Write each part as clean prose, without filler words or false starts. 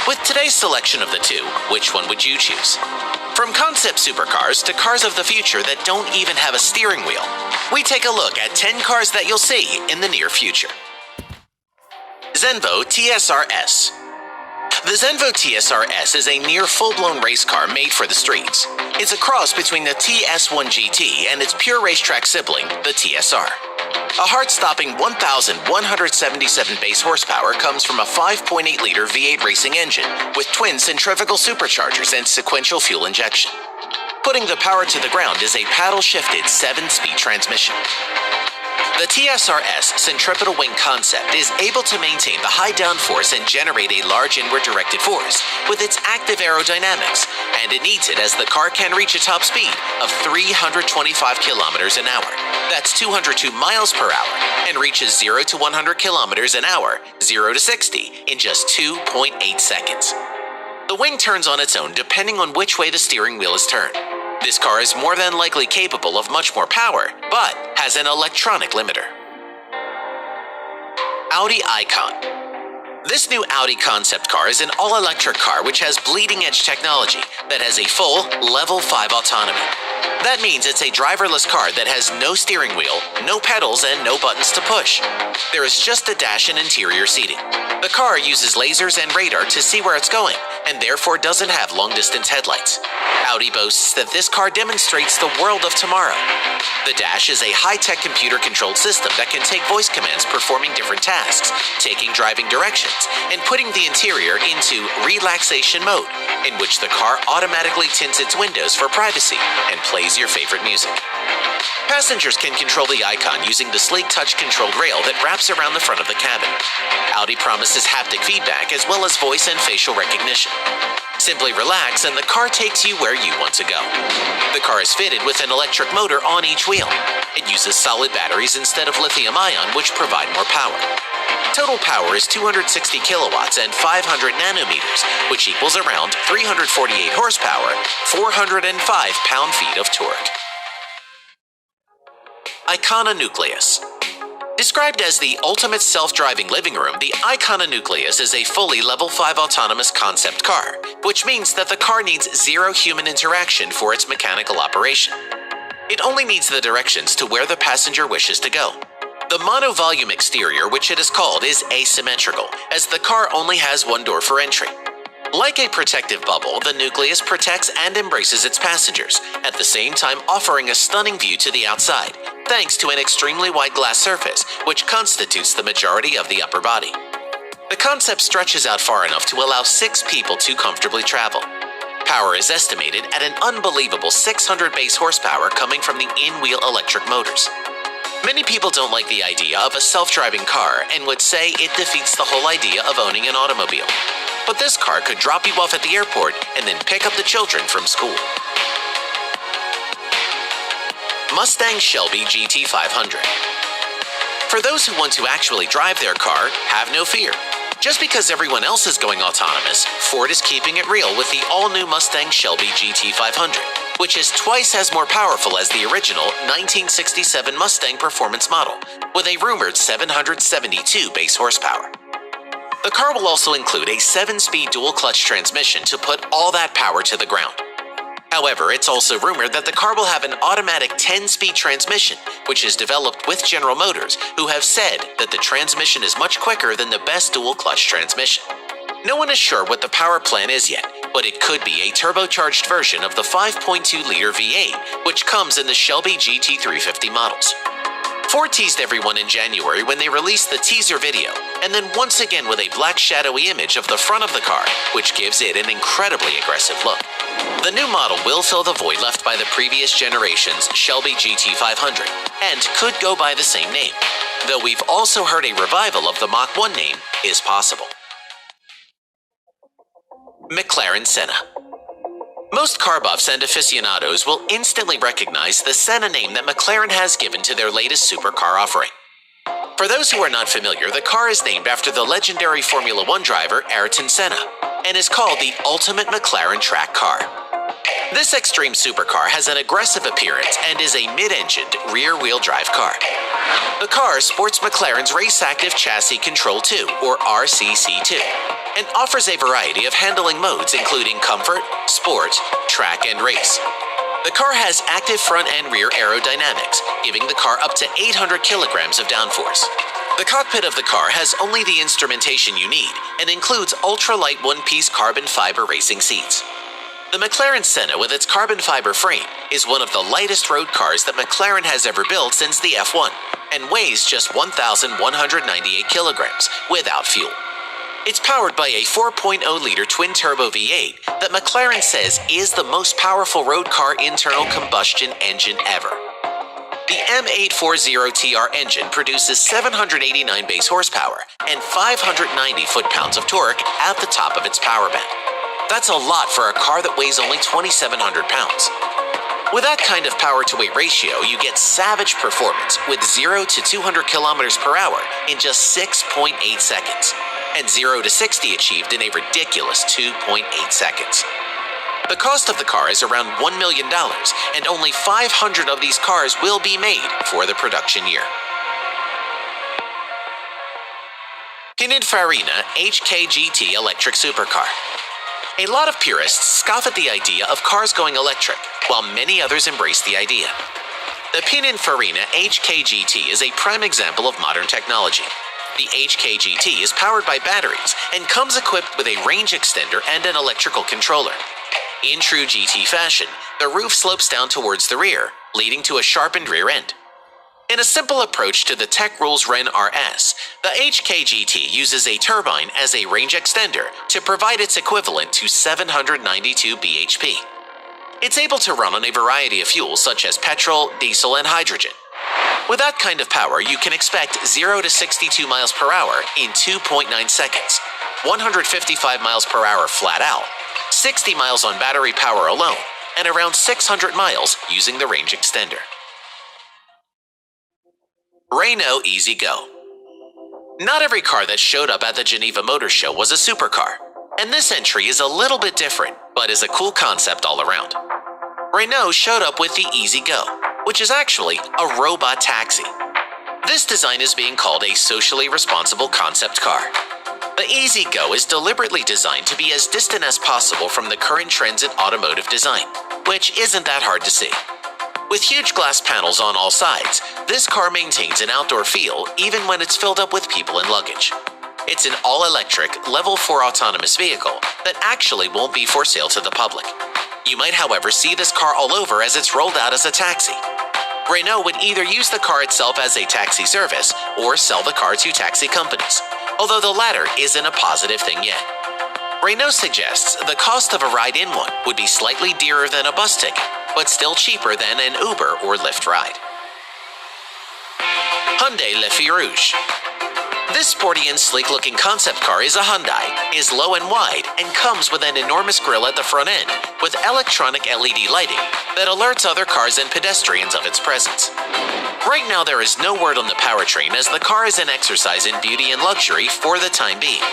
With today's selection of the two, which one would you choose? From concept supercars to cars of the future that don't even have a steering wheel, we take a look at 10 cars that you'll see in the near future. Zenvo TSR-S. The Zenvo TSR-S is a near full-blown race car made for the streets. It's a cross between the TS1 GT and its pure racetrack sibling, the TSR. A heart-stopping 1,177 base horsepower comes from a 5.8-liter V8 racing engine with twin centrifugal superchargers and sequential fuel injection. Putting the power to the ground is a paddle-shifted 7-speed transmission. The TSR-S centripetal wing concept is able to maintain the high downforce and generate a large inward-directed force with its active aerodynamics, and it needs it as the car can reach a top speed of 325 kilometers an hour. That's 202 miles per hour, and reaches 0 to 100 kilometers an hour, 0 to 60, in just 2.8 seconds. The wing turns on its own depending on which way the steering wheel is turned. This car is more than likely capable of much more power, but has an electronic limiter. Audi Icon. This new Audi concept car is an all-electric car which has bleeding-edge technology that has a full Level 5 autonomy. That means it's a driverless car that has no steering wheel, no pedals, and no buttons to push. There is just a dash and interior seating. The car uses lasers and radar to see where it's going, and therefore doesn't have long-distance headlights. Audi boasts that this car demonstrates the world of tomorrow. The dash is a high-tech computer-controlled system that can take voice commands performing different tasks, taking driving directions, and putting the interior into relaxation mode, in which the car automatically tints its windows for privacy and plays your favorite music. Passengers can control the Icon using the sleek touch-controlled rail that wraps around the front of the cabin. Audi promises haptic feedback as well as voice and facial recognition. Simply relax and the car takes you where you want to go. The car is fitted with an electric motor on each wheel. It uses solid batteries instead of lithium-ion, which provide more power. Total power is 260 kilowatts and 500 nanometers, which equals around 348 horsepower, 405 pound-feet of torque. Icona Nucleus. Described as the ultimate self-driving living room, the Icona Nucleus is a fully Level 5 autonomous concept car, which means that the car needs zero human interaction for its mechanical operation. It only needs the directions to where the passenger wishes to go. The monovolume exterior, which it is called, is asymmetrical, as the car only has one door for entry. Like a protective bubble, the Nucleus protects and embraces its passengers, at the same time offering a stunning view to the outside, thanks to an extremely wide glass surface, which constitutes the majority of the upper body. The concept stretches out far enough to allow 6 people to comfortably travel. Power is estimated at an unbelievable 600 base horsepower coming from the in-wheel electric motors. Many people don't like the idea of a self-driving car and would say it defeats the whole idea of owning an automobile. But this car could drop you off at the airport and then pick up the children from school. Mustang Shelby GT500. For those who want to actually drive their car, have no fear. Just because everyone else is going autonomous, Ford is keeping it real with the all-new Mustang Shelby GT500, which is twice as more powerful as the original 1967 Mustang performance model, with a rumored 772 base horsepower. The car will also include a 7-speed dual-clutch transmission to put all that power to the ground. However, it's also rumored that the car will have an automatic 10-speed transmission, which is developed with General Motors, who have said that the transmission is much quicker than the best dual-clutch transmission. No one is sure what the power plan is yet, but it could be a turbocharged version of the 5.2-liter V8, which comes in the Shelby GT350 models. Ford teased everyone in January when they released the teaser video, and then once again with a black shadowy image of the front of the car, which gives it an incredibly aggressive look. The new model will fill the void left by the previous generation's Shelby GT500, and could go by the same name, though we've also heard a revival of the Mach 1 name is possible. McLaren Senna. Most car buffs and aficionados will instantly recognize the Senna name that McLaren has given to their latest supercar offering. For those who are not familiar, the car is named after the legendary Formula One driver Ayrton Senna, and is called the ultimate McLaren track car. This extreme supercar has an aggressive appearance and is a mid-engined rear-wheel drive car. The car sports McLaren's Race Active Chassis Control 2, or RCC2. and offers a variety of handling modes including comfort, sport, track, and race. The car has active front and rear aerodynamics, giving the car up to 800 kilograms of downforce. The cockpit of the car has only the instrumentation you need and includes ultra-light one-piece carbon fiber racing seats. The McLaren Senna with its carbon fiber frame is one of the lightest road cars that McLaren has ever built since the F1 and weighs just 1,198 kilograms without fuel. It's powered by a 4.0-liter twin-turbo V8 that McLaren says is the most powerful road car internal combustion engine ever. The M840TR engine produces 789 base horsepower and 590 foot-pounds of torque at the top of its power band. That's a lot for a car that weighs only 2,700 pounds. With that kind of power-to-weight ratio, you get savage performance with 0 to 200 kilometers per hour in just 6.8 seconds, and 0 to 60 achieved in a ridiculous 2.8 seconds. The cost of the car is around $1 million, and only 500 of these cars will be made for the production year. Pininfarina HKGT electric supercar. A lot of purists scoff at the idea of cars going electric, while many others embrace the idea. The Pininfarina HKGT is a prime example of modern technology. The HKGT is powered by batteries and comes equipped with a range extender and an electrical controller. In true GT fashion, the roof slopes down towards the rear, leading to a sharpened rear end. In a simple approach to the Tech Rules Ren RS, the HKGT uses a turbine as a range extender to provide its equivalent to 792 bhp. It's able to run on a variety of fuels such as petrol, diesel, and hydrogen. With that kind of power, you can expect 0 to 62 miles per hour in 2.9 seconds, 155 miles per hour flat out, 60 miles on battery power alone, and around 600 miles using the range extender. Renault E-Z-GO. Not every car that showed up at the Geneva Motor Show was a supercar, and this entry is a little bit different, but is a cool concept all around. Renault showed up with the E-Z-GO, which is actually a robot taxi. This design is being called a socially responsible concept car. The E-Z-GO is deliberately designed to be as distant as possible from the current trends in automotive design, which isn't that hard to see. With huge glass panels on all sides, this car maintains an outdoor feel even when it's filled up with people and luggage. It's an all-electric, Level 4 autonomous vehicle that actually won't be for sale to the public. You might, however, see this car all over as it's rolled out as a taxi. Renault would either use the car itself as a taxi service or sell the car to taxi companies, although the latter isn't a positive thing yet. Renault suggests the cost of a ride in one would be slightly dearer than a bus ticket, but still cheaper than an Uber or Lyft ride. Hyundai Le Feu Rouge. This sporty and sleek-looking concept car is a Hyundai, is low and wide, and comes with an enormous grille at the front end with electronic LED lighting that alerts other cars and pedestrians of its presence. Right now there is no word on the powertrain as the car is an exercise in beauty and luxury for the time being.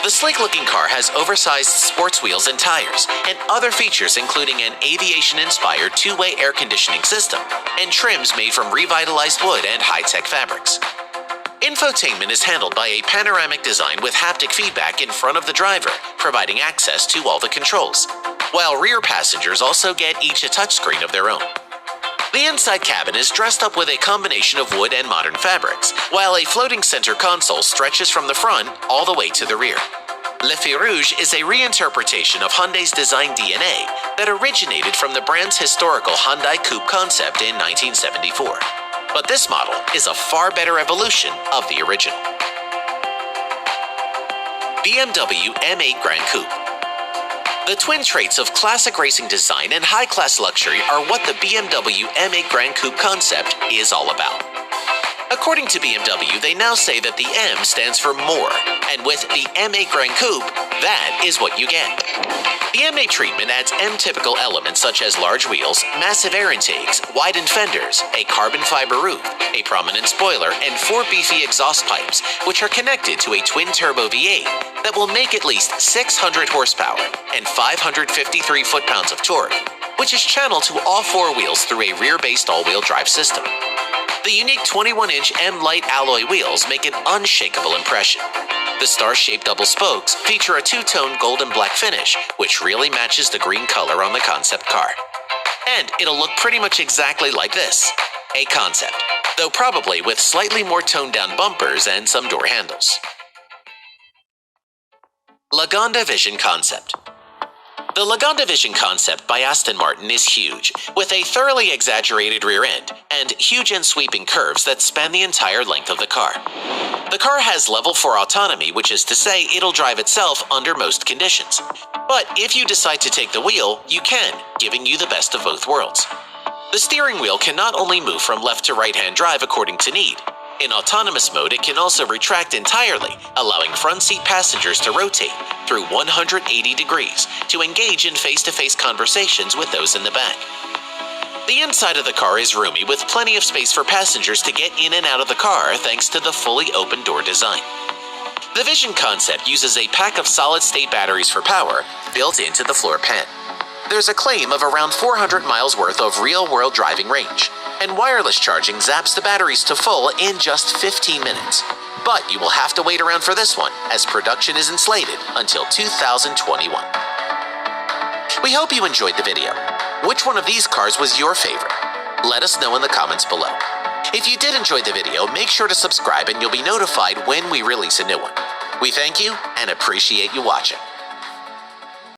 The sleek-looking car has oversized sports wheels and tires, and other features including an aviation-inspired two-way air conditioning system, and trims made from revitalized wood and high-tech fabrics. Infotainment is handled by a panoramic design with haptic feedback in front of the driver, providing access to all the controls, while rear passengers also get each a touchscreen of their own. The inside cabin is dressed up with a combination of wood and modern fabrics, while a floating center console stretches from the front all the way to the rear. Le Feu Rouge is a reinterpretation of Hyundai's design DNA that originated from the brand's historical Hyundai Coupe concept in 1974. But this model is a far better evolution of the original. BMW M8 Gran Coupe. The twin traits of classic racing design and high-class luxury are what the BMW M8 Gran Coupe concept is all about. According to BMW, they now say that the M stands for more, and with the M8 Gran Coupe, that is what you get. The M8 treatment adds M-typical elements such as large wheels, massive air intakes, widened fenders, a carbon fiber roof, a prominent spoiler, and 4 beefy exhaust pipes, which are connected to a twin-turbo V8 that will make at least 600 horsepower and 553 foot-pounds of torque, which is channeled to all 4 wheels through a rear-based all-wheel drive system. The unique 21-inch M-Lite alloy wheels make an unshakable impression. The star-shaped double spokes feature a two-tone gold and black finish, which really matches the green color on the concept car. And it'll look pretty much exactly like this, a concept, though probably with slightly more toned-down bumpers and some door handles. Lagonda Vision Concept. The Lagonda Vision concept by Aston Martin is huge, with a thoroughly exaggerated rear end and huge and sweeping curves that span the entire length of the car. The car has level 4 autonomy, which is to say it'll drive itself under most conditions. But if you decide to take the wheel, you can, giving you the best of both worlds. The steering wheel can not only move from left to right-hand drive according to need. In autonomous mode, it can also retract entirely, allowing front seat passengers to rotate through 180 degrees to engage in face-to-face conversations with those in the back. The inside of the car is roomy with plenty of space for passengers to get in and out of the car thanks to the fully open door design. The Vision concept uses a pack of solid-state batteries for power built into the floor pan. There's a claim of around 400 miles worth of real-world driving range, and wireless charging zaps the batteries to full in just 15 minutes. But you will have to wait around for this one, as production isn't slated until 2021. We hope you enjoyed the video. Which one of these cars was your favorite? Let us know in the comments below. If you did enjoy the video, make sure to subscribe and you'll be notified when we release a new one. We thank you and appreciate you watching.